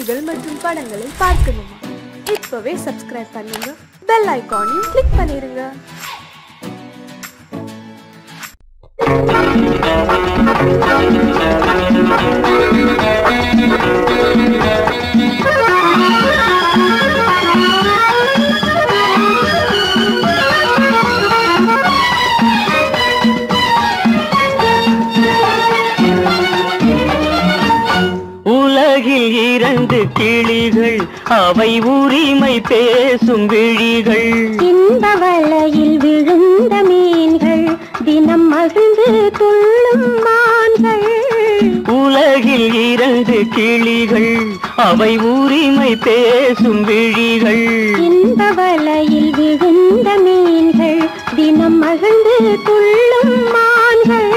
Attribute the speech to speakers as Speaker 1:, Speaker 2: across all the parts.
Speaker 1: நிகழ்ச்சிகள் மற்றும் படங்களை பார்க்கணுமா? இப்பவே சப்ஸ்கிரைப் பண்ணுங்க, பெல் ஐகானையும் கிளிக் பண்ணிருங்க.
Speaker 2: உலகில் இரண்டு கிளிகள், அவை உரிமை பேசும் விழிகள்.
Speaker 3: இந்த வலையில் விழுந்த மீன்கள், தினம் மகிழ்ந்து துள்ளும் மான்கள்.
Speaker 2: உலகில் இரண்டு கிளிகள், அவை உரிமை பேசும் விழிகள்.
Speaker 3: இந்த வலையில் விழுந்த மீன்கள், தினம் மகிழ்ந்து துள்ளும் மான்கள்.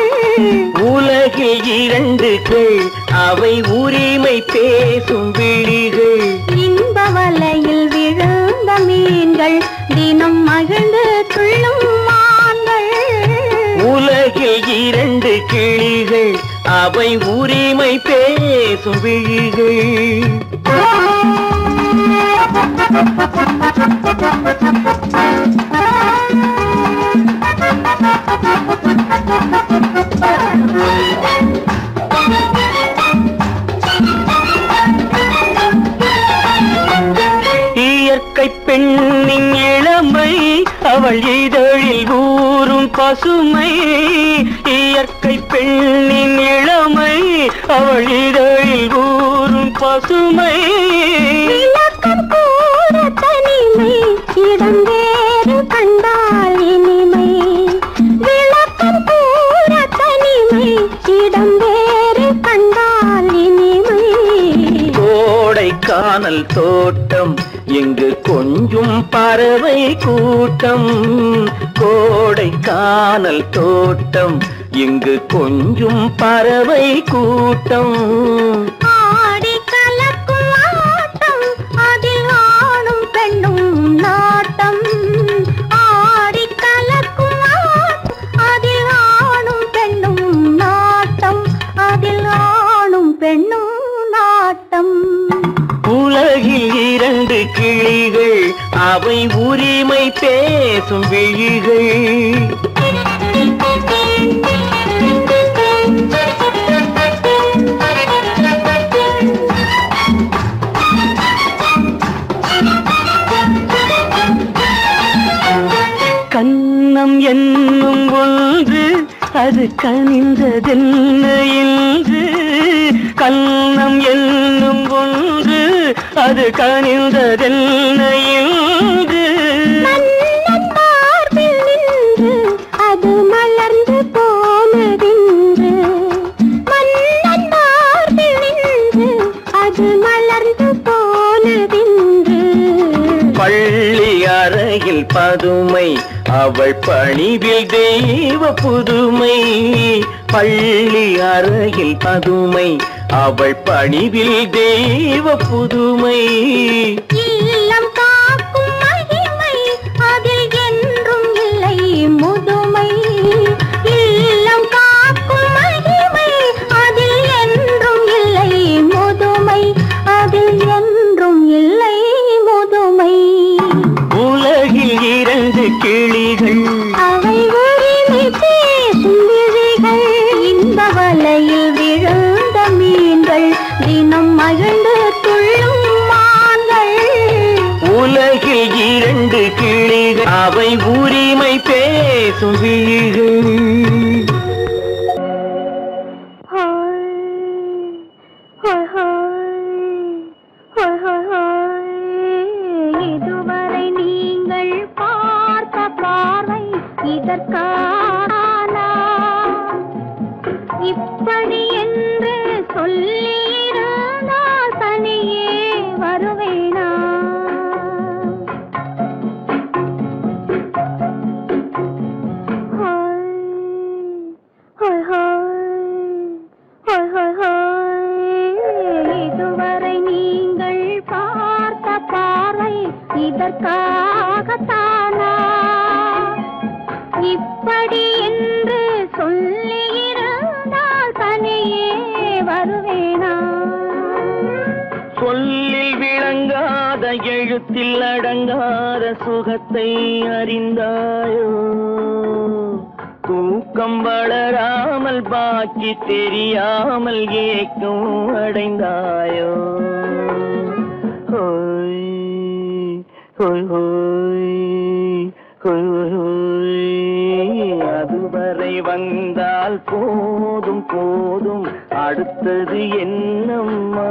Speaker 2: உலகில் இரண்டு கிளிகள், அவை உரிமை பேசும் விழிகள்.
Speaker 3: இந்த வலையில் விழுந்த மீன்கள், தினம் மகிழ்ந்து துள்ளும் மான்கள்.
Speaker 2: உலகில் இரண்டு கிளிகள், அவை உரிமை பேசும் விழிகள். இயற்கை பெண்ணின் இளமை, அவள் இதழில் ஊறும் பசுமை. இயற்கை பெண்ணின் இளமை, அவள் இதழில் ஊறும் பசுமை.
Speaker 3: விளக்கம் கூற தனிமை, இடம் வேறு கண்டால் இனிமை. விளக்கம் கூற தனிமை, இடம் வேறு கண்டால் இனிமை.
Speaker 2: கோடைக்கானல் தோட்டம், இங்கு கொஞ்சும் பறவை கூட்டம். கோடைக்கானல் தோட்டம், இங்கு கொஞ்சும் பறவை கூட்டம்.
Speaker 3: ஆடி கலக்கும் ஆட்டம், அதில் ஆணும் பெண்ணும் நாட்டம். ஆடி கலக்கும் ஆட்டம், அதில் ஆணும் பெண்ணும் நாட்டம். அதில் ஆணும் பெண்ணும் நாட்டம்.
Speaker 2: உலகில் இரண்டு கிளிகள், அவை உரிமை பேசும் விழிகள். கன்னம் என்னும் ஒன்று, அது கனிந்ததென்ன என்று. கன்னம் என்னும் ஒன்று, அது கனிந்ததென்ன என்று.
Speaker 3: மன்னன் மார்பில் நின்று, அது மலர்ந்து போனதென்று. மன்னன் மார்பில் நின்று, அது மலர்ந்து போனதென்று.
Speaker 2: பள்ளி அறையில் பதுமை, அவள் பணிவில் தெய்வ புதுமை. பள்ளி அறையில் பதுமை, அவள் பணிவில் தெய்வ புதுமை.
Speaker 3: இல்லம் காக்கும் மகிமை, அதில் என்றும் இல்லை முதுமை. இல்லம் காக்கும் மகிமை, அதில் என்றும் இல்லை முதுமை. அதில் என்றும் இல்லை முதுமை.
Speaker 2: உலகில் இரண்டு கிளிகள்,
Speaker 3: அவை உரிமை பேசும் விழிகள். இந்த வலையில் விழுந்த மீன்கள், தினம் மகிழ்ந்து துள்ளும் மான்கள்.
Speaker 2: உலகில் இரண்டு கிளிகள், அவை உரிமை பேசும் விழிகள்.
Speaker 3: இதுவரை நீங்கள் பார்த்த பார்வை இதற்கான, இப்படி என்று சொல்லியிருந்தால் தனியே வருவேனா? இதுவரை நீங்கள் பார்த்த பார்வை இதற்காகத்தானா? இப்படி என்று சொல்லியிருந்தால் தனியே வருவேனா?
Speaker 2: சொல்லி எழுத்தில் அடங்காத சுகத்தை அறிந்தாயோ தூக்கம் வளராமல் பாக்கி தெரியாமல் ஏக்கம் அடைந்தாயோ ஹோய் ஹோய் ஹோய் ஹோய் ஹோய் அதுவரை வந்தால் போதும் போதும் அடுத்தது என்னம்மா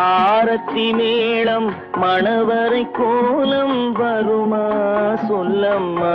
Speaker 2: ஆரத்தி மேளம் மணவரை கோலம் வருமா சொல்லம்மா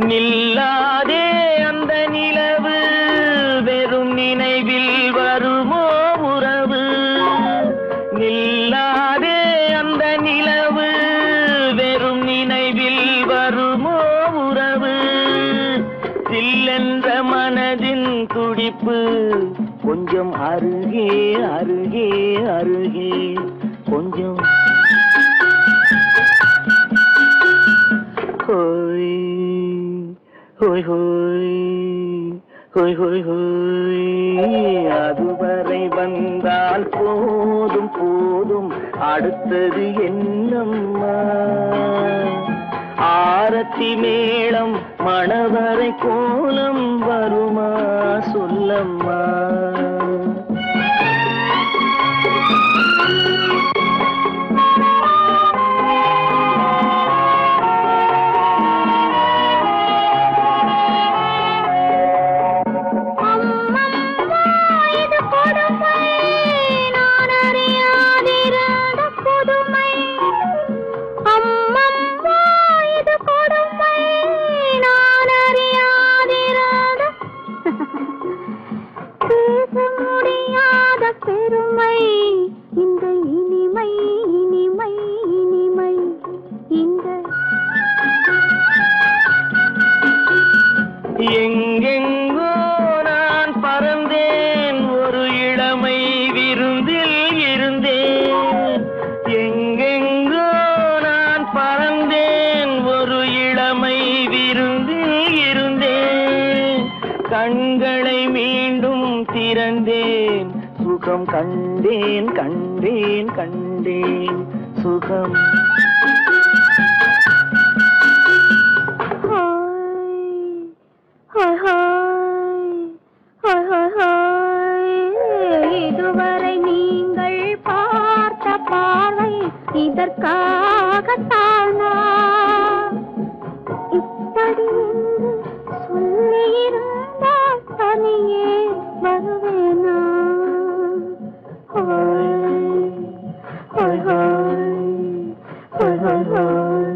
Speaker 2: நில்லாதே அந்த நிலவு வெறும் நினைவில் வருமோ உறவு நில்லாதே அந்த நிலவு வெறும் நினைவில் வருமோ உறவு சில்லென்ற மனதின் துடிப்பு கொஞ்சம் அருகே அருகே அருகே கொஞ்சம் ஹோய் ஹோய் ஹோய் ஹோய் ஹோய் ஹோய் அதுவரை வந்தால் போதும் போதும் அடுத்தது என்னம்மா ஆரத்தி மேளம் மணவரை கோலம் வருமா சொல்லம்மா எங்கெங்கோ நான் பறந்தேன் ஒரு இளமை விருந்தில் இருந்தேன் எங்கெங்கோ நான் பறந்தேன் ஒரு இளமை விருந்தில் இருந்தேன் கண்களை மீண்டும் திறந்தேன் சுகம் கண்டேன் கண்டேன் கண்டேன் சுகம்
Speaker 3: இதுவரை நீங்கள் பார்த்த பார்வை இதற்காகத்தானா இப்படி என்று சொல்லியிருந்தால் தனியே வருவேனா ஹோய் ஹோய் ஹோய் ஹோய் ஹோய்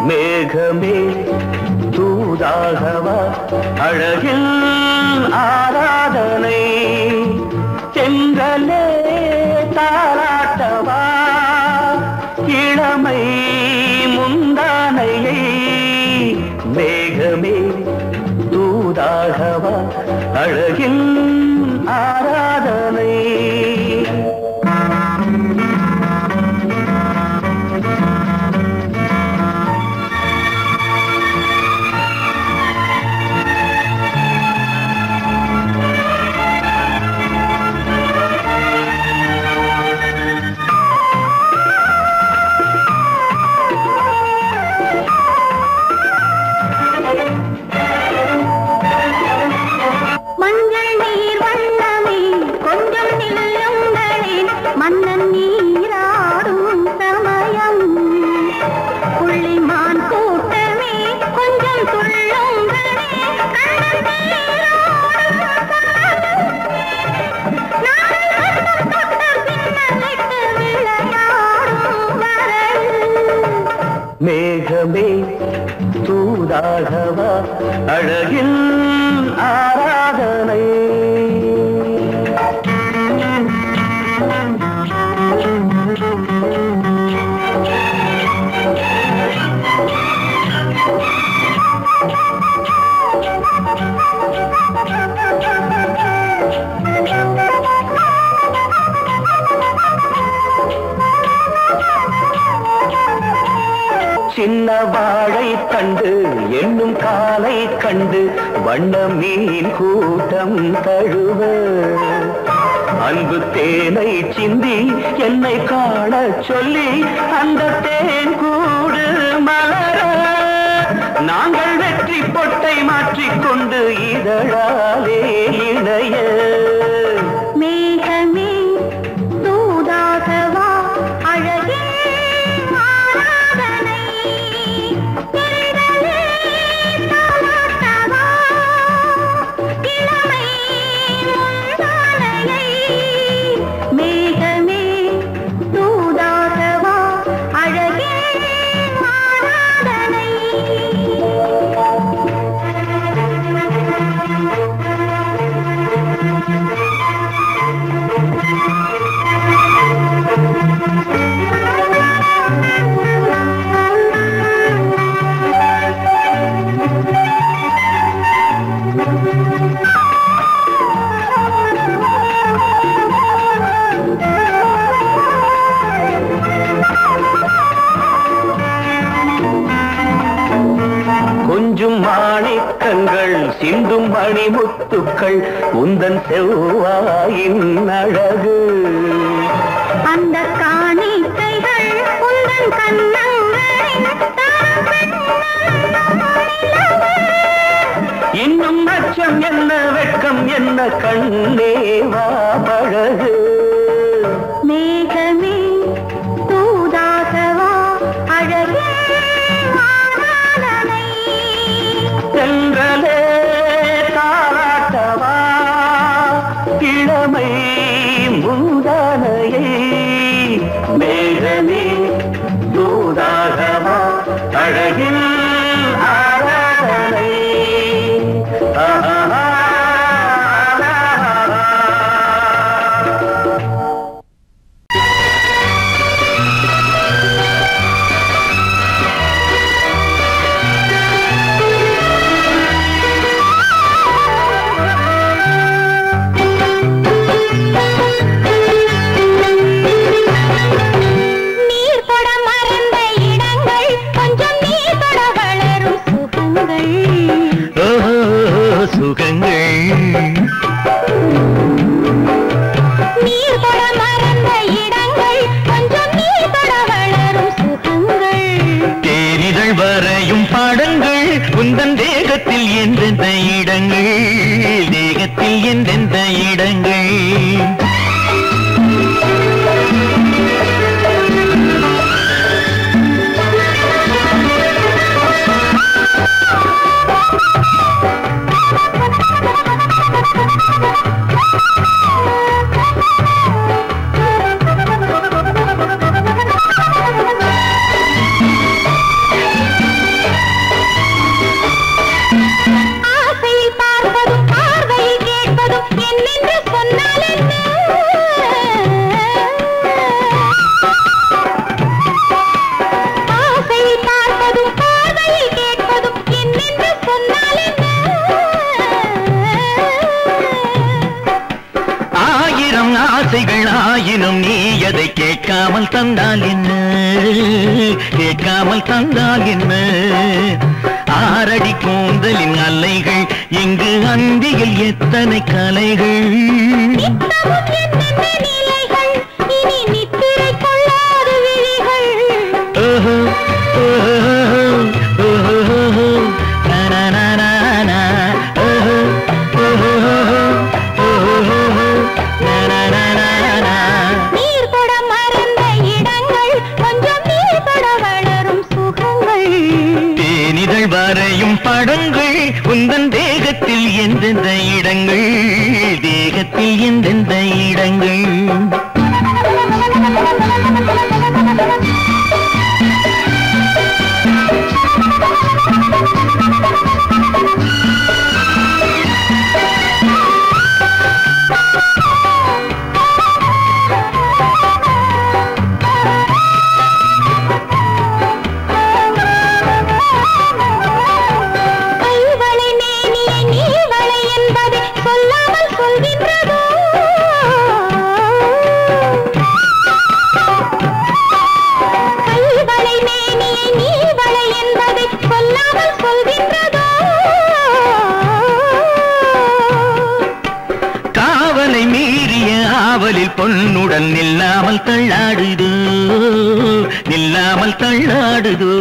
Speaker 2: மேகமே தூதாகவா அழகில் ஆராதனை செங்கலே தாராட்டவா இளமை முந்தானையை மேகமே தூதாகவா அழகில் ஆராதனை
Speaker 3: மஞ்சள் நீர் வண்ணமே கொஞ்சம்
Speaker 2: அழகில் ஆராதனை. சின்ன வாழை தண்டு என்னும் காலை கண்டு வண்ண மீன் கூட்டம் தழுவ அன்பு தேனை சிந்தி என்னை காண சொல்லி அந்த தேன் கூடு மலர நாங்கள் வெற்றி பொட்டை மாற்றிக்கொண்டு இதழாலே இணைய
Speaker 3: மேகமே தூதாகவா அழகே ஆராதனை எழிலே தாலாட்டவா இளமை முந்தானையை மேகமே தூதாகவா அழகே ஆராதனை.
Speaker 2: கொஞ்சும் மாணிக்கங்கள் சிந்தும் மணிமுத்துக்கள் உந்தன் செவ்வாயின் அழகு
Speaker 3: அந்த காணிக்கைகள் உந்தன் கண்ணங்களின்
Speaker 2: இன்னும் அச்சம் என்ன வெட்கம் என்ன கண்ணேவா பழகு.
Speaker 3: மேகமே தூதாகவா அழகே ஆராதனை
Speaker 2: சென்றலே தாராட்டவா இளமை முந்தானையை மேகமே தூதாகவா அழகில் ஆராதனை.
Speaker 3: நீர் தொட மறந்த இடங்கள் கொஞ்சம் நீர் தொட வளரும் சுகங்கள்
Speaker 2: சுகங்கள்
Speaker 3: நீர் தொட மறந்த இடங்கள் கொஞ்சம் நீர் தொட வளரும் சுகங்கள்
Speaker 2: தேரிதழ் வரையும் பாடங்கள் உந்தன் தேகத்தில் எந்தெந்த இடங்கள் தேகத்தில் எந்தெந்த இடங்கள்
Speaker 3: ஆசையில் பார்ப்பதும் பார்வையில் கேட்பதும் என்னென்று சொன்னால் என்ன ஆசையில் பார்ப்பதும் பார்வையில் கேட்பதும் என்னென்று சொன்னால் என்ன
Speaker 2: ஆயிரம் ஆசைகள் ஆயினும் நீ அதை கேட்காமல் தந்தால் என்ன கேட்காமல் தந்தால் என்ன ஆரடி கூந்தலின் அலைகள் இங்கு அந்தியில் எத்தனை கலைகள்
Speaker 3: நித்தமும் என்னென்ன நிலைகள் இனி நித்திரை கொள்ளாத விழிகள்
Speaker 2: ஓஹோ ஓஹோ ஓஹோ நனனனன ஓஹோ ஓஹோ ஓஹோ நனனனன
Speaker 3: நீர் தொட மறந்த இடங்கள் கொஞ்சம் நீர் தொட வளரும் சுகங்கள்
Speaker 2: தேனிதழ் வரையும் படங்கள் உந்தன் தேகத்தில் எந்தெந்த இடங்கள் தேகத்தில் எந்தெந்த இடங்கள்
Speaker 3: சொல்கின்றதோ கைவளை மேனியை நீ வளை என்பதை சொல்லாமல் சொல்கின்றதோ
Speaker 2: காவலை மீறிய ஆவலில் பொன்னுடன் நில்லாமல் தள்ளாடுதோ நில்லாமல் தள்ளாடுதோ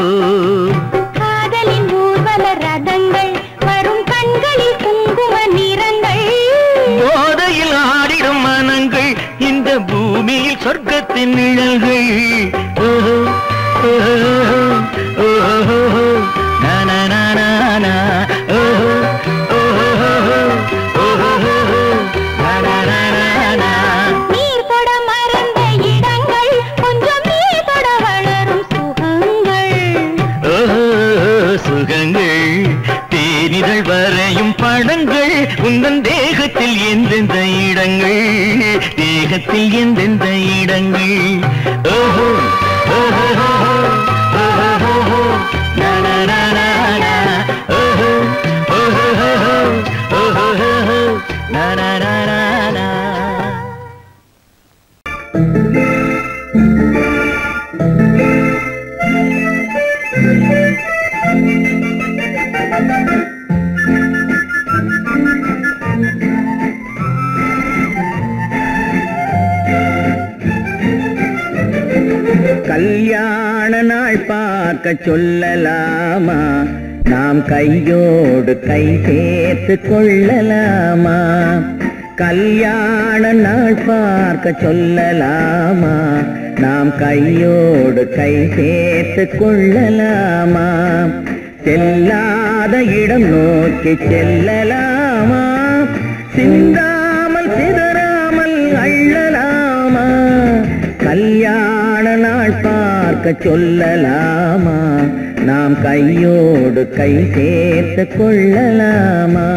Speaker 3: காதலின் ஊர்வல ரதங்கள் வரும் கண்களில் குங்கும நிறங்கள்
Speaker 2: போதையில் ஆடிடும் மனங்கள் இந்த பூமியில் சொர்க்கத்தின் நிழல்கள் ஓஹோ ஓஹோ ஓஹோ நனனனனா ஓஹோ ஓஹோ ஓஹோ நனனனனா
Speaker 3: நீர் தொட மறந்த இடங்கள் கொஞ்சம் நீ தொட வளரும் சுகங்கள்
Speaker 2: ஓஹோ சுகங்கள் தேனிதழ் வரையும் படங்கள் உந்தன் தேகத்தில் எந்தெந்த இடங்கள் தேகத்தில் எந்தெந்த இடங்கள் ஓஹோ ஓஹோ ஓஹோ நனனனனா ஓஹோ ஓஹோ ஓஹோ நனனனனா கல்யாண நாள் பார்க்க சொல்லலாமா நாம் கையோடு கை சேர்த்து கொள்ளலாமா கல்யாண நாள் பார்க்க சொல்லலாமா நாம் கையோடு கை சேர்த்து கொள்ளலாமா செல்லாத இடம் நோக்கி செல்லலாமா சிந்தாமல் சிதறாமல் அள்ளலாமா கல்யாண நாள் பார்க்க சொல்லலாமா நாம் கையோடு கை சேர்த்து கொள்ளலாமா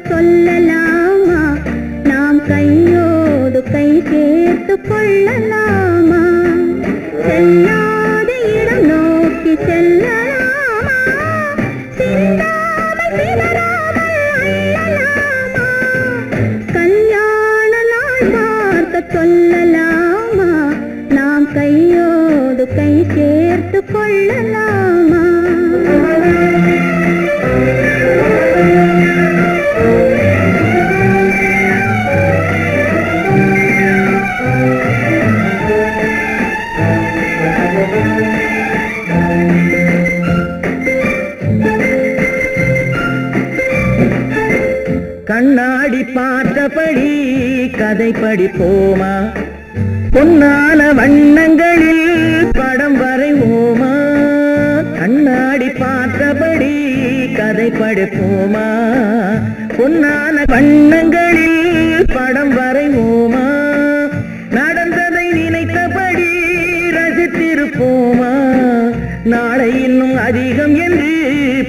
Speaker 2: சொல்லலாமா நாம் கையோடு கை சேர்த்து கொள்ளலாமா செல்லாத இடம் நோக்கி செல்லலாமா சிந்தாமல் சிதறாமல் அள்ளலாமா கல்யாண நாள் பார்க்க சொல்லலாமா நாம் கையோடு கை சேர்த்து கொள்ளலாமா கண்ணாடி பார்த்தபடி கதை படிப்போமா பொன்னான வண்ணங்களில் படம் வரைவோமா கண்ணாடி பார்த்தபடி கதை படிப்போமா பொன்னான வண்ணங்களில் படம் வரைவோமா நடந்ததை நினைத்தபடி ரசித்திருப்போமா நாளை இன்னும் அதிகம் என்று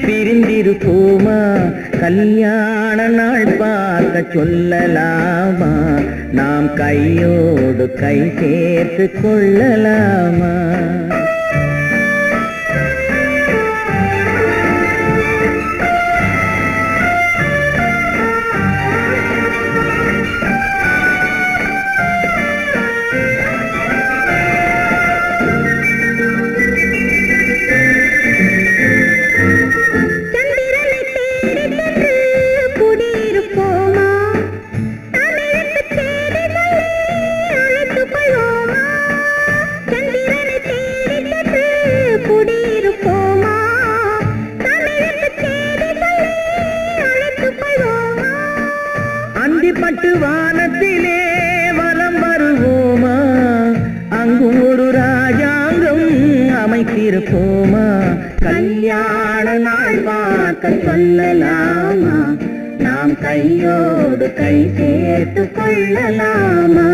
Speaker 2: பிரிந்திருப்போமா கல்யாண நாள் பார்க்க சொல்லலாமா நாம் கையோடு கை சேர்த்து கொள்ளலாமா தேடி
Speaker 4: அழைப்போமா, கல்யாண நாள் பார்க்க சொல்லலாமா, நாம் கையோடு கை சேர்த்து கொள்ளலாமா,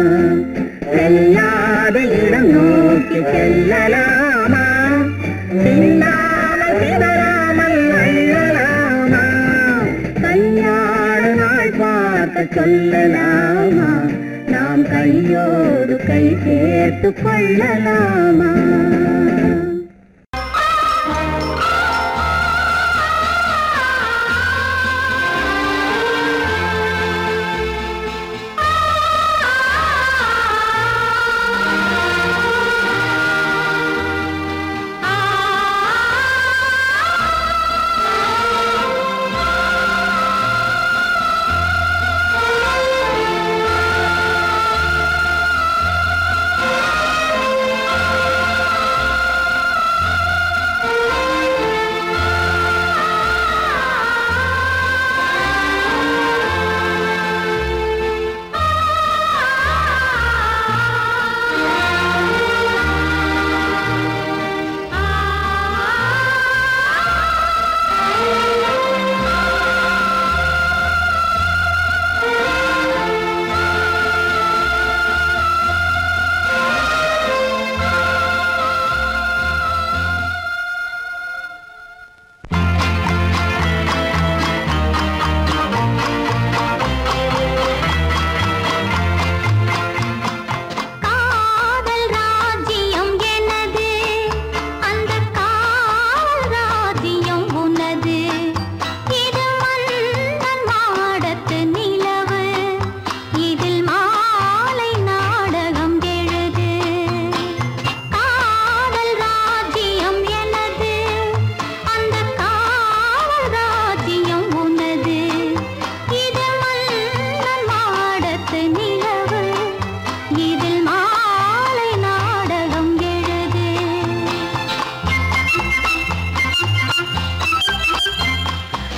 Speaker 4: செல்லாத இடம் நோக்கி செல்லலாமா, சின்னாமல் சிதறாமல் அள்ளலாமா, கல்யாண நாள் பார்க்க சொல்லலாமா, நாம் கையோடு கை சேர்த்து கொள்ளலாமா.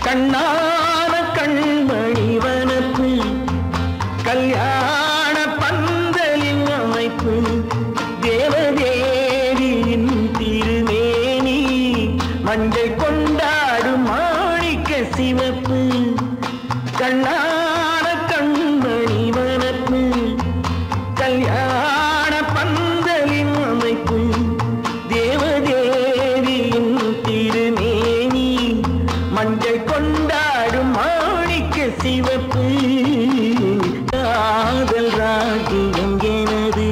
Speaker 2: கண்ணான கண்மணி வனப்பு, கல்யாண பந்தலின் அமைப்பு, தேவதேவியின் திருமேனி, மஞ்சள் கொண்டாடும் மாணிக்க சிவப்பு, கண்ணான கண்மணி வனப்பு, கல்யாண பந்தலின் அமைப்பு, தேவதேவியின் திருமேனி, மஞ்சள் கொண்டாடும் மாணிக்க சிவப்பு, காதல் ராஜ்யம் எனது,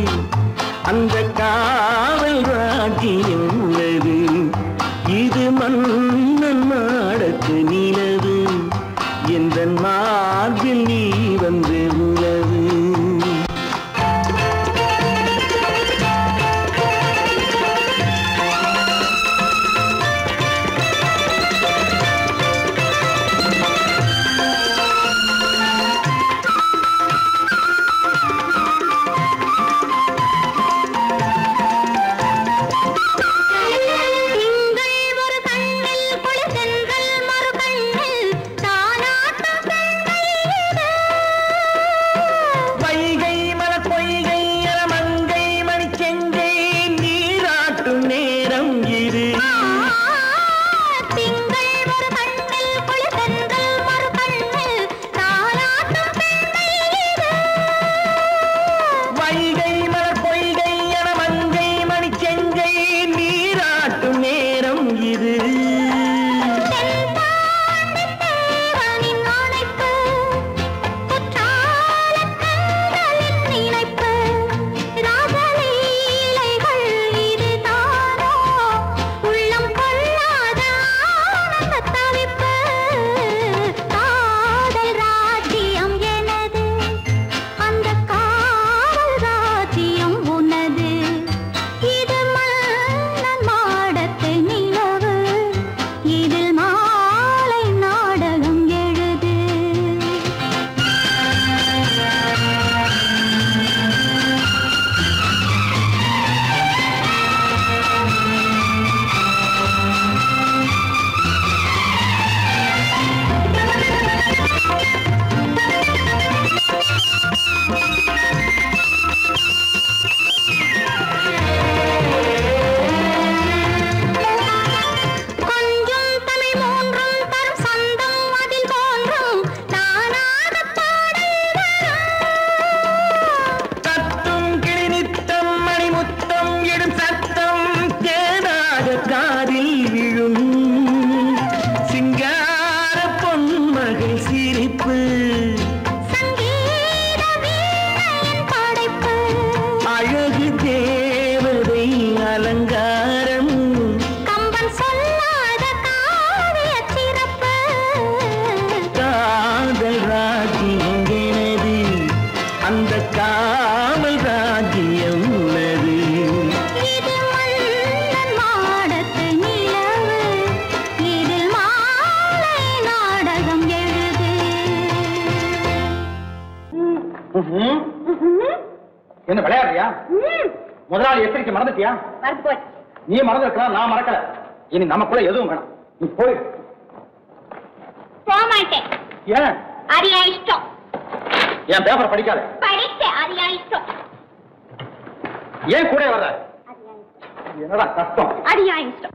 Speaker 2: அந்த காவல் ராஜ்யம் உள்ளது, இது மன்னன் நாடத்து நிலவு, எந்த மார்பில் நீ வந்து உள்ளது.
Speaker 5: என்ன விளையாடுறியா? முதலாளி எச்சரிக்கை மறந்துட்டியா?
Speaker 3: மறந்து போச்சு.
Speaker 5: நீ மறந்துருக்கலாம், நான் மறக்கல. இனி நமக்குள்ள எதுவும் வேணாம். நீ போய்.
Speaker 3: போக மாட்டேன்.
Speaker 5: ஏன்?
Speaker 3: அது என் இஷ்டம்.
Speaker 5: என் பேப்பர் படிக்காத.
Speaker 3: படிச்சேன், அது என் இஷ்டம்.
Speaker 5: ஏன் கூட வர்ற? என்னடா கஷ்டம்?
Speaker 3: அது என் இஷ்டம்.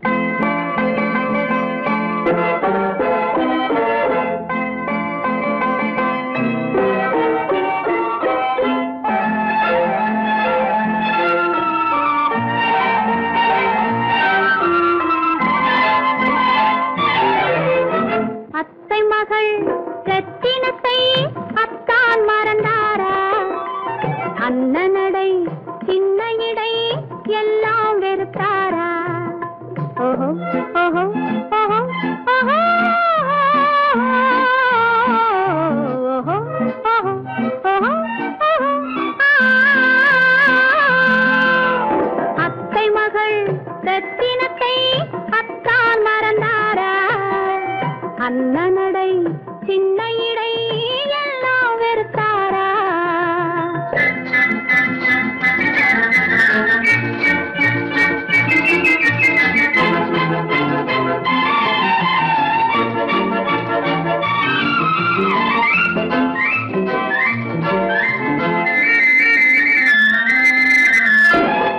Speaker 4: அத்தை மகள் ரத்தினத்தை அத்தான் மறந்தாரா? அண்ணனடை சின்ன இடை எல்லாம் வெறுத்தாரா? ஓஹோ ஓஹோ ஓஹோ ஓஹோ ஓஹோ ஓஹோ அத்தை மகள் ரத்தினத்தை அத்தான் மறந்தாரா? அண்ணனடை சின்ன இடை எல்லாம் வெறுத்தாரா?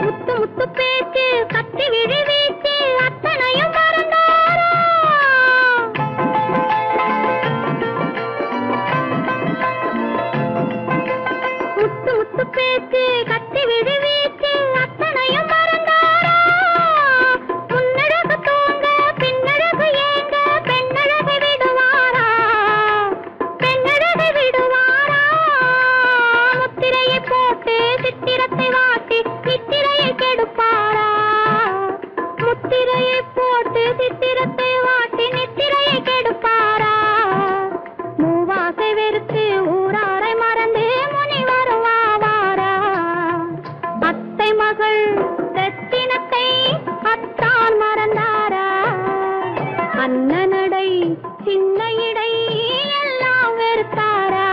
Speaker 4: முத்து முத்து பேச்சு கத்தி விழி வீச்சு அத்தனையும் மறந்தாரா? முத்து முத்து பேச்சு கத்தி விழி வீச்சு அத்தனையும் மறந்தாரா? முன்னழகு தூங்க பின்னழகு ஏங்க பெண்ணழகு விடுவாரா? பெண்ணழகு விடுவாரா? முத்திரையை போட்டு சித்திரத்தை வாட்டி சித்திரையை கெடுப்பாரா? முத்திரையை போட்டு சித்திரத்தை வாட்டி நித்திரையை கெடுப்பாரா? மூவாசை வெறுத்து ஊராரை மறந்து முனி வருவாரா? அத்தை மகள் ரத்தினத்தை அத்தான் மறந்தாரா? அண்ணனடை சின்ன இடை எல்லாம் வெறுத்தாரா?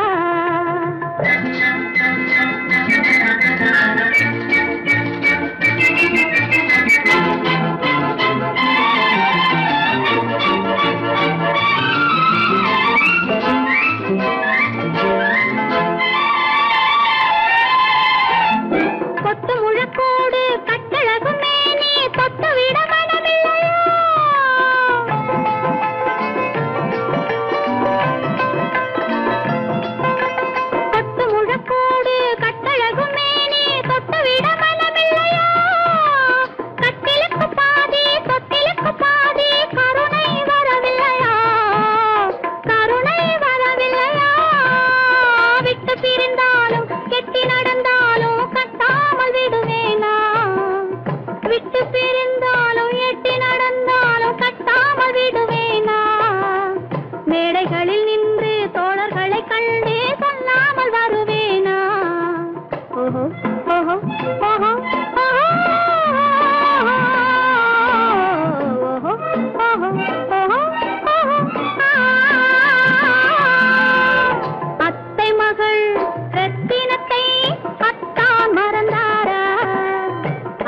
Speaker 4: கொத்து முழக்கோடு கட்டழகு மேனி தொட்டு விட மனமில்லையா? கொத்து முழக்கோடு கட்டழகு மேனி தொட்டு விட மனமில்லையா? கட்டிலுக்கு பாதி தொட்டிலுக்கு பாதி கருணை வரவில்லையா? கருணை வரவில்லையா? விட்டு பிரிந்தாலும் கெட்டி நடந்தாலும் கட்டாமல் விடுவேனா? விட்டு பிரிந்தாலும் எட்டி நடந்தாலும் கட்டாமல் விடுவேனா? மேடைகளில் நின்று தோழர்களை கண்டு சொல்லாமல் வருவேனா? ஓஹோ ஓஹோ ஓஹோ அத்தை மகள் ரத்தினத்தை அத்தான் மறந்தாரா?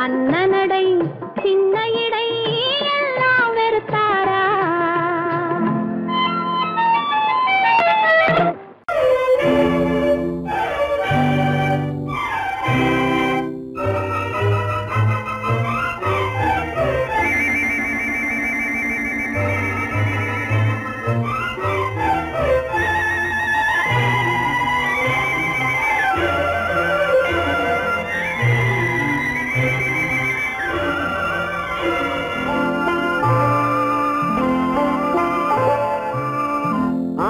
Speaker 4: அண்ணனடை சின்ன இடை எல்லாம் வெறுத்தாரா?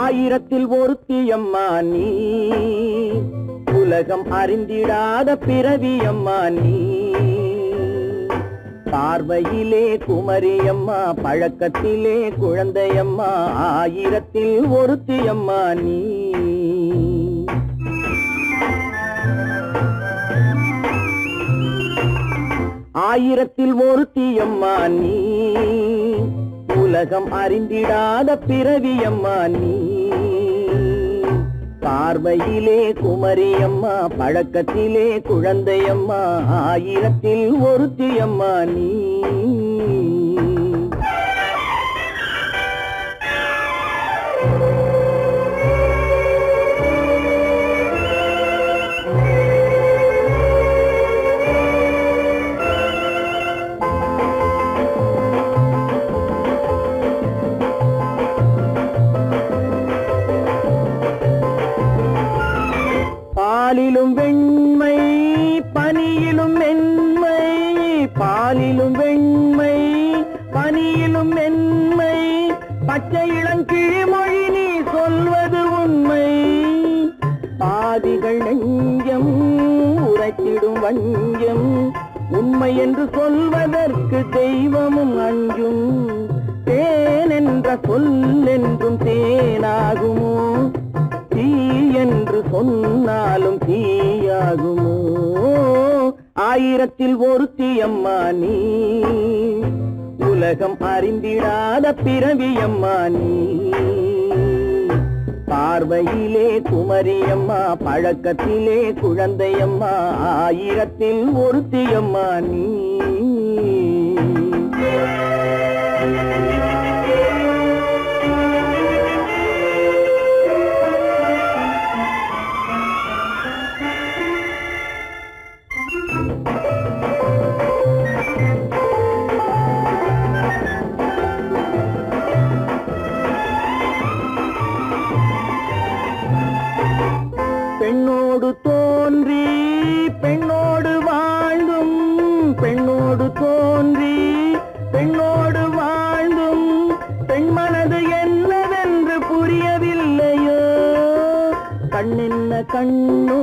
Speaker 2: ஆயிரத்தில் ஒருத்தியம்மா நீ, உலகம் அறிந்திடாத பிறவியம்மா நீ. பார்வையிலே குமரியம்மா, பழக்கத்திலே குழந்தையம்மா, ஆயிரத்தில் ஒருத்தியம்மா நீ. ஆயிரத்தில் ஒருத்தியம்மா நீ, உலகம் அறிந்திடாத பிறவியம்மா நீ.
Speaker 6: பார்வையிலே குமரியம்மா, பழக்கத்திலே குழந்தையம்மா, ஆயிரத்தில் ஒருத்தியம்மா நீ. பாலிலும் வெண்மை பனியிலும் மென்மை, பாலிலும் வெண்மை பனியிலும் மென்மை, பச்சை இளங்கிழிமொழி நீ சொல்வது உண்மை. பாதிகள் நெஞ்சம் உரைத்திடும் வஞ்சம், உண்மை என்று சொல்வதற்கு தெய்வமும் அஞ்சும். தேன் என்ற சொல் என்றும் தேனாகுமோ, தீ என்று சொன்னாலும் தீயாகுமோ. ஆயிரத்தில் ஒருத்தியம்மா நீ, உலகம் அறிந்திடாத பிறவியம்மா நீ. பார்வையிலே குமரியம்மா, பழக்கத்திலே குழந்தையம்மா, ஆயிரத்தில் ஒருத்தியம்மா நீ. பெண்ணோடு தோன்றி பெண்ணோடு வாழ்ந்தும், பெண்ணோடு தோன்றி பெண்ணோடு வாழ்ந்தும், பெண் மனது என்னவென்று புரியவில்லையோ. கண்ணென்ன கண்ணோ,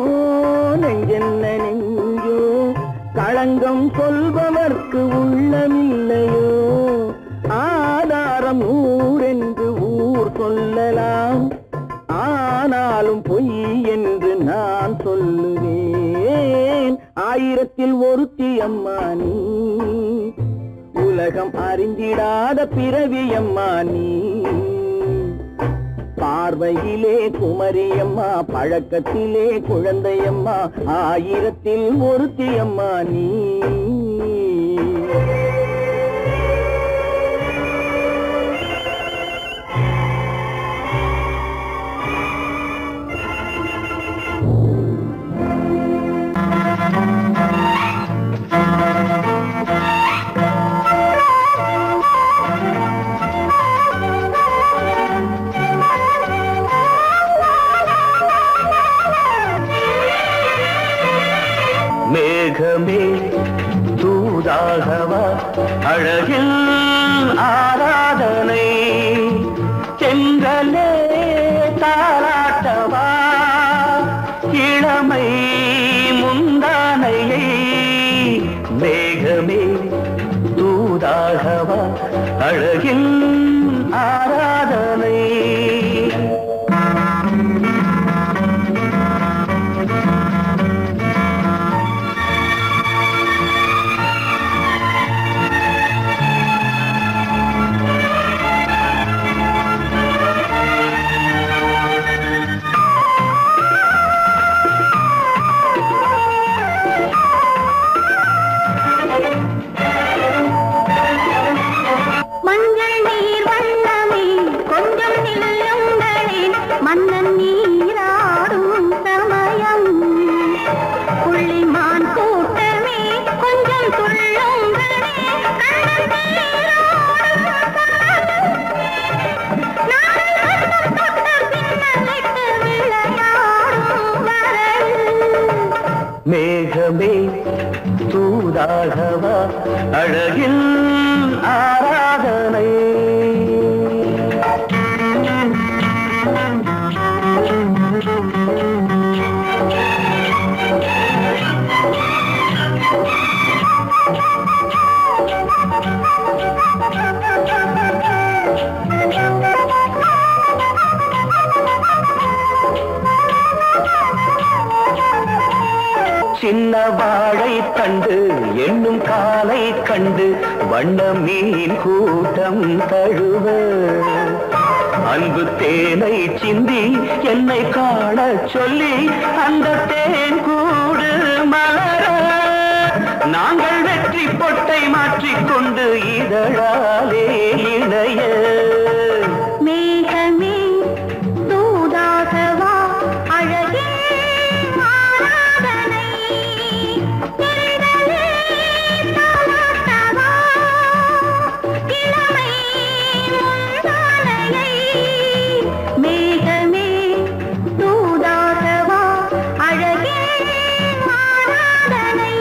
Speaker 6: நெஞ்சென்ன நெஞ்சோ, களங்கம் சொல்பவர்க்கு உள்ளமில்லையோ. ஆதாரம் ஊரென்று ஊர் சொல்லலாம், ஆனாலும் பொய் என்று நான் சொல்லுவேன். ஆயிரத்தில் ஒருத்தியம்மா நீ, உலகம் அறிந்திடாத பிறவியம்மா நீ. பார்வையிலே குமரியம்மா, பழக்கத்திலே குழந்தையம்மா, ஆயிரத்தில் ஒருத்தியம்மா நீ.
Speaker 2: மேகமே தூதாகவா, அழகில் ஆராதனை, செங்கலே தாராட்டவா, இளமை முந்தானையை. மேகமே தூதாகவா, அழகில் ஆராதனை.
Speaker 3: மஞ்சள் நீர் வண்ணமே கொஞ்சம் நில்லுங்களேன், மன்னன் நீராடும் சமயம். புள்ளிமான் கூட்டமே கொஞ்சம் துள்ளுங்களே, கண்ணன் நீராடும் பின்னலிட்டு விளையாடும் வரல்.
Speaker 2: மேகமே தூதாகவா, அழகில் ஆராதனை. சின்ன வாழை தண்டு என்னும் காலை கண்டு வண்ண மீன் கூட்டம் தழுவ,
Speaker 6: அன்பு தேனை சிந்தி என்னை காண சொல்லி அந்த தேன் கூடு மலர நாங்கள் வெற்றி பொட்டை மாற்றிக்கொண்டு இதழாலே இணைய
Speaker 3: மேகமே தூதாகவா அழகே ஆராதனை தென்றலே தாலாட்டவா இளமை முந்தானையை மேகமே தூதாகவா அழகே ஆராதனை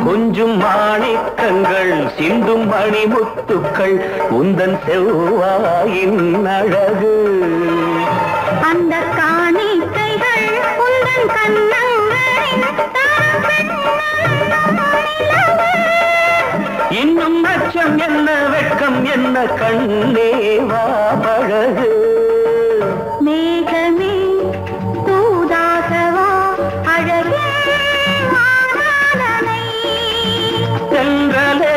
Speaker 6: கொஞ்சம் மாணிக்கங்கள் சிந்தும் மணிமுத்துக்கள் உந்தன் செவ்வாயின் அழகு
Speaker 3: அந்த காணிக்கைகள் உந்தன் கண்ணங்களின்
Speaker 6: இன்னும் அச்சம் என்ன வெட்கம் என்ன கண்ணேவா பழகு
Speaker 3: மேகமே தூதாகவா அழகே ஆராதனை
Speaker 6: தென்றலே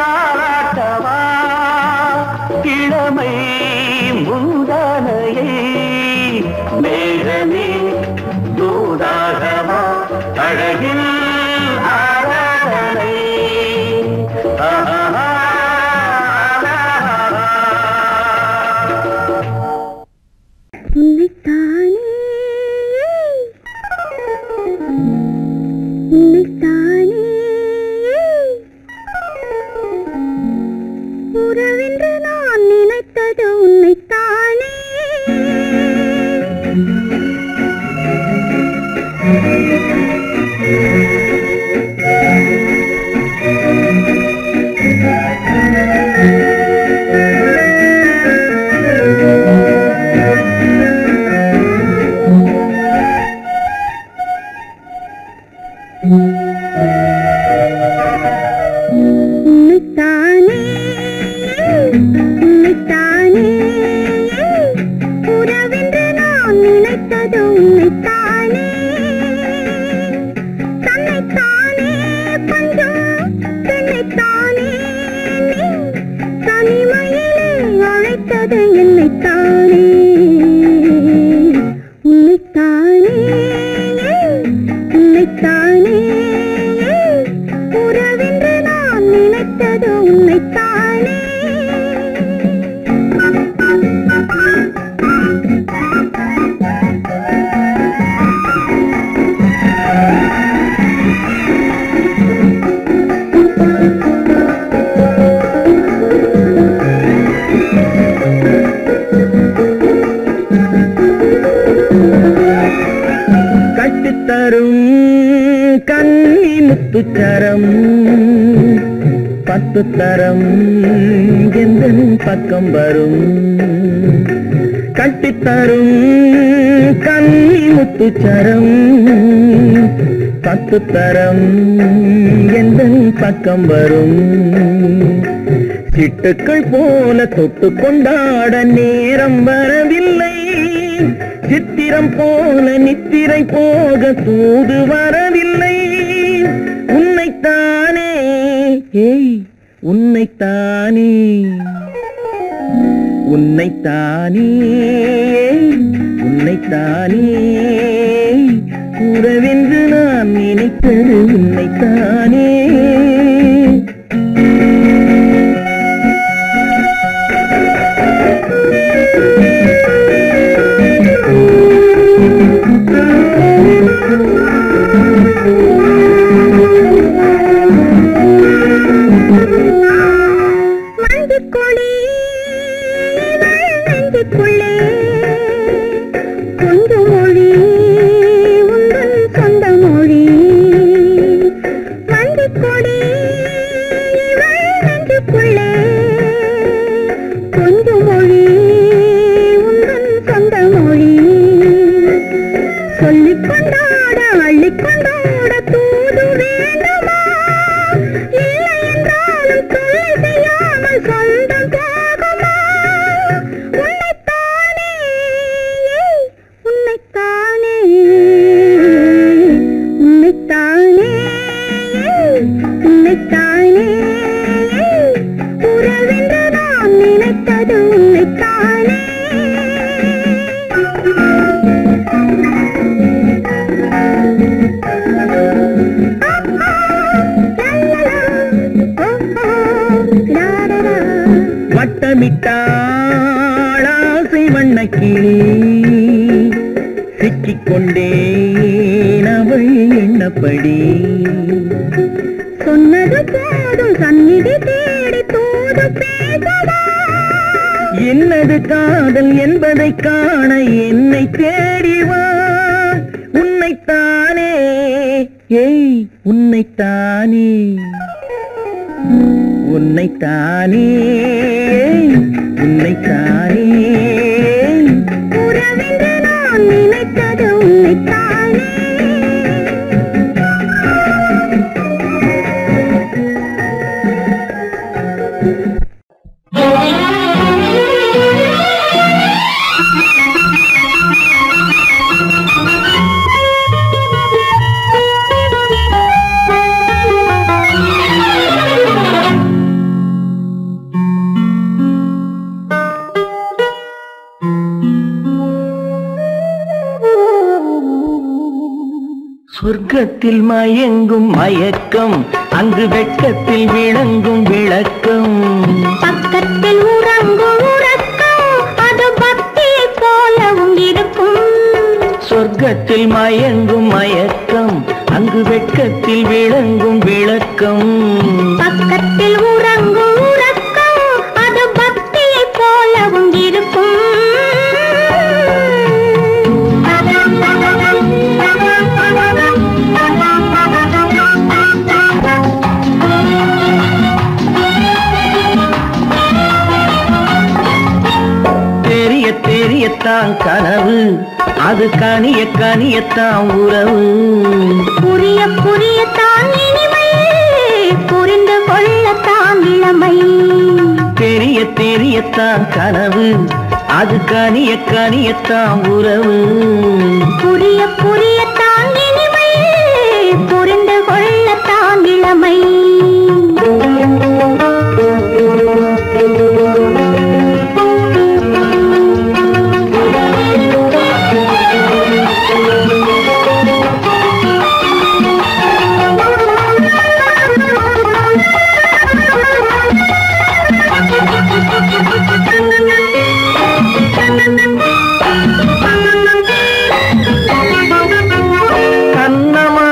Speaker 6: தாலாட்டவா இளமை முந்தானையை மேகமே தூதாகவா அழகில் ஆராதனை
Speaker 3: உன்னைத்தானே உறவென்று நான் நினைத்தது உன்னைத்தானே உன்னைத்தானே உன்னைத்தானே உறவென்று நான் நினைத்தது உன்னைத்தானே தன்னைத்தானே பஞ்சம் தன்னைத்தானே தனிமையிலே அழைத்தது என்னைத்தானே உன்னைத்தானே உன்னைத்தானே உறவென்று நான் நினைத்தது உன்னைத்தானே
Speaker 6: கட்டித்தரும் கன்னி முத்துச்சரம் 10 தரம் எந்தன் பக்கம் வரும் கட்டித்தரும் கன்னி முத்துச்சரம் 10 தரம் எந்தன் பக்கம் வரும் சிட்டுக்கள் போல தொட்டு கொண்டாட நேரம் வரவில்லை சித்திரம் போல நித்திரை போக தூது வரவில்லை உன்னைத்தானே ஏய் உன்னைத்தானே உன்னைத்தானே உன்னைத்தானே உறவென்று நான் நினைத்தது உன்னைத்தானே
Speaker 3: கொஞ்சம் மொழி உந்தன் சொந்த மொழி
Speaker 6: வண்ணக்கிளி சிக்கிக்கொண்டேன் அவள் எண்ணப்படி.
Speaker 4: சொன்னது போதும் சந்நிதி தேடி தூது பேசவா?
Speaker 6: என்னது காதல் என்பதை காண என்னை தேடிவா. உன்னைத்தானே ஏய் உன்னைத்தானே உன்னைத்தானே ஏய் உன்னைத்தானே.
Speaker 4: உறவென்று நான் நினைத்தது உன்னைத்தானே.
Speaker 6: சொர்க்கத்தில் மயங்கும் மயக்கம் அங்கு வெட்கத்தில் விளங்கும் விளக்கம்.
Speaker 4: பக்கத்தில் உறங்கும் உறக்கம் அது பக்தியை போலவும் இருக்கும்.
Speaker 6: சொர்க்கத்தில் மயங்கும் மயக்கம் அங்கு வெட்கத்தில் விளங்கும் விளக்கம்.
Speaker 4: பக்கத்தில் உறங்கும் உறக்கம் அது பக்தியை போலவும் இருக்கும்.
Speaker 6: தெரியத்தான் கனவு அது கனிய கனியத்தான் உறவு.
Speaker 4: புரிய புரியத்தான் இனிமை புரிந்து கொள்ளத்தான் இளமை.
Speaker 6: தெரியத்தான் கனவு அது கனிய கனியத்தான் உறவு.
Speaker 4: புரிய புரியத்தான் இனிமை புரிந்து கொள்ளத்தான் இளமை.
Speaker 6: கண்ணமா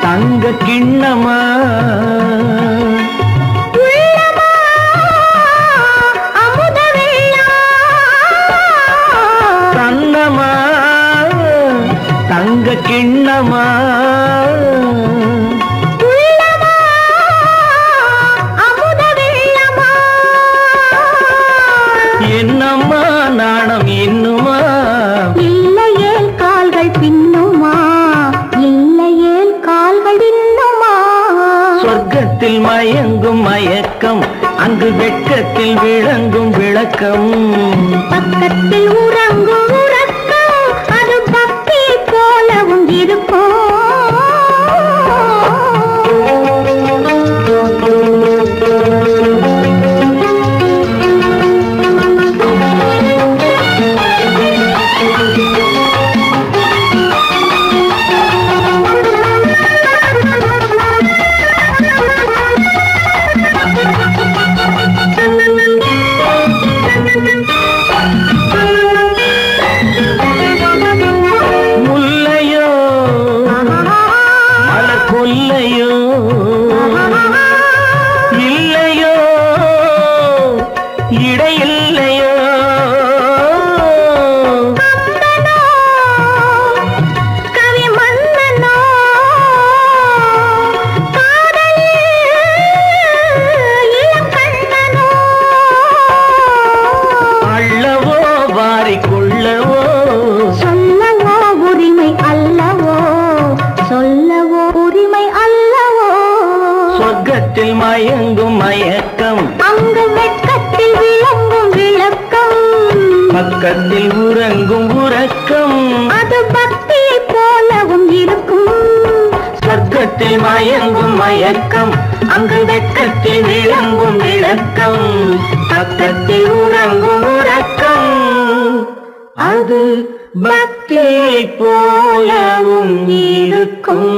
Speaker 6: தங்க கிண்ணமா கண்ணமா தங்க கிண்ணமா என்னம்மா நாணம் இன்னுமா?
Speaker 4: இல்லையேல் கால்கள் பின்னுமா? இல்லையேல் கால்கள் இன்னுமா?
Speaker 6: சொர்க்கத்தில் மயங்கும் மயக்கம் அங்கு வெட்கத்தில் விளங்கும் விளக்கம்.
Speaker 4: பக்கத்தில் உறங்கும் உறக்கம் அது பக்தியை போலவும் இருக்கும்.
Speaker 6: முல்லையோ மலர் கொல்லையோ இல்லையோ இடையில்லையோ.
Speaker 4: கவி மன்னனோ காதலில் இளம் கண்ணனோ
Speaker 6: அள்ளவோ வாரிக்கொள்ளவோ
Speaker 4: சொல்லவோ உரிமை அல்லவோ? சொல்லவோ உரிமை அல்லவோ?
Speaker 6: சொர்க்கத்தில் மயங்கும் மயக்கம்
Speaker 4: அங்கு வெட்கத்தில் விளங்கும் விளக்கம்.
Speaker 6: பக்கத்தில் உறங்கும் உறக்கம்.
Speaker 4: அது பக்தியை போலவும் இருக்கும்.
Speaker 6: சொர்க்கத்தில் மயங்கும் மயக்கம் அங்கு வெட்கத்தில் விளங்கும் விளக்கம். பக்கத்தில் உறங்கும் உறக்கம். அது பக்தியை போலவும் இருக்கும்.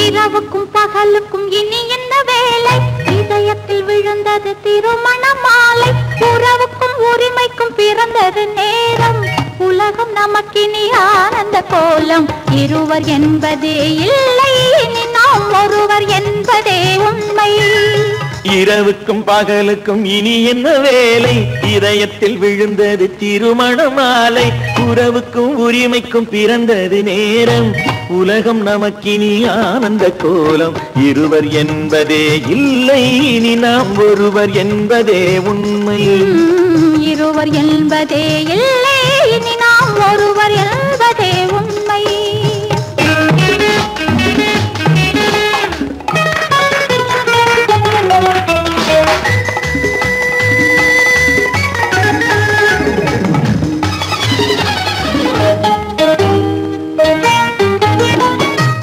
Speaker 3: இரவுக்கும் பகலுக்கும் இனி என்ன வேலை இதயத்தில் விழுந்தது திருமண மாலை உறவுக்கும் உரிமைக்கும் பிறந்தது நேரம் உலகம் நமக்கினி ஆனந்த கோலம் இருவர் என்பதே இல்லை இனி நாம் ஒருவர் என்பதே உண்மை
Speaker 6: இரவுக்கும் பகலுக்கும் இனி என்ன வேலை இதயத்தில் விழுந்தது திருமண மாலை உறவுக்கும் உரிமைக்கும் பிறந்தது நேரம் உலகம் நமக்கினி ஆனந்த கோலம் இருவர் என்பதே இல்லை இனி நாம் ஒருவர் என்பதே உண்மை
Speaker 3: இருவர் என்பதே இல்லை இனி நாம் ஒருவர் என்பதே உண்மை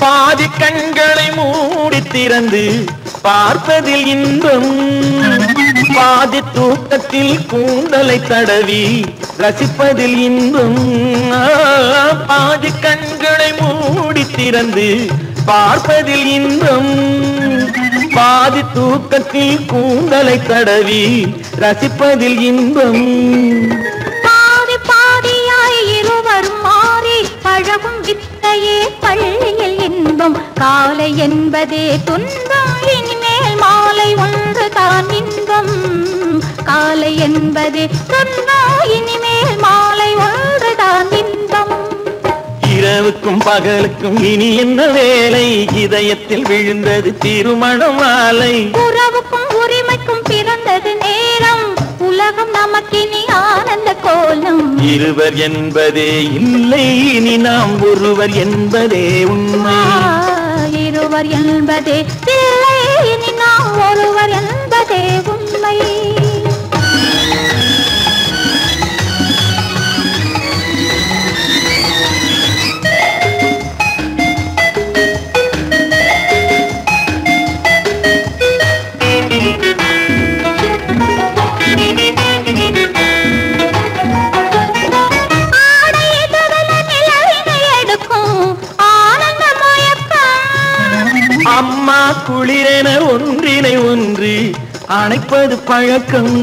Speaker 6: பாதி கண்களை மூடி திறந்து பார்ப்பதில் இன்பம் பாதி தூக்கத்தில் கூந்தலை தடவி ரசிப்பதில் இன்பம் பாதி கண்களை மூடி திறந்து பார்ப்பதில் இன்பம் பாதி தூக்கத்தில் கூந்தலை தடவி ரசிப்பதில் இன்பம்
Speaker 3: பாதி பாதியாய் இருவரும் மாறி பழகும் வித்தையே பள்ளியில் இன்பம் காலை என்பதே துன்பம் இனிமேல் மாலை ஒன்று தான் இன்பம் காலை என்பதே துன்பம் இனிமேல் மாலை ஒன்று தான் இன்பம்
Speaker 6: இரவுக்கும் பகலுக்கும் இனி என்ன வேலை இதயத்தில் விழுந்தது திருமண மாலை
Speaker 3: உறவுக்கும் உரிமைக்கும் பிறந்தது நேரம் உலகம் நமக்கினி ஆனந்த கோலம்
Speaker 6: இருவர் என்பதே இல்லை இனி நாம் ஒருவர் என்பதே உண்மை
Speaker 3: இருவர் என்பதே இல்லை இனி நாம் ஒருவர் என்பதே உண்மை
Speaker 6: அம்மா குளிரென ஒன்றினை ஒன்று அணைப்பது பழக்கம்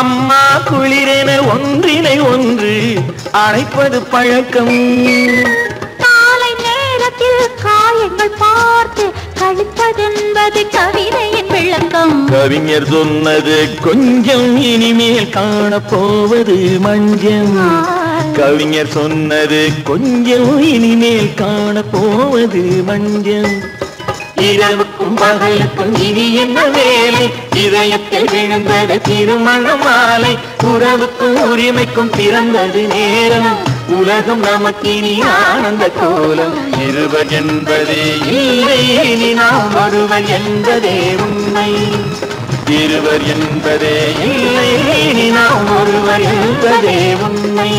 Speaker 6: அம்மா குளிரென ஒன்றினை ஒன்று அணைப்பது பழக்கம்
Speaker 3: காலை நேரத்தில் காயங்கள் பார்த்து கழிப்பதென்பது கவிதையின் விளக்கம்
Speaker 6: கவிஞர் சொன்னது கொஞ்சம் இனிமேல் காணப்போவது மஞ்சள் கவிஞர் சொன்னது கொஞ்சம் இனிமேல் காணப்போவது மஞ்சள் இரவுக்கும் பகலுக்கும் இனி என்ன வேலை இதயத்தில் விழுந்தது திருமண மாலை உறவுக்கும் உரிமைக்கும் பிறந்தது நேரம் உலகம் நமக்கினி ஆனந்த கோலம் இருவர் என்பதே இல்லை இனி நாம் ஒருவர் என்பதே உண்மை இருவர் என்பதே இல்லை இனி நாம் ஒருவர் என்பதே உண்மை.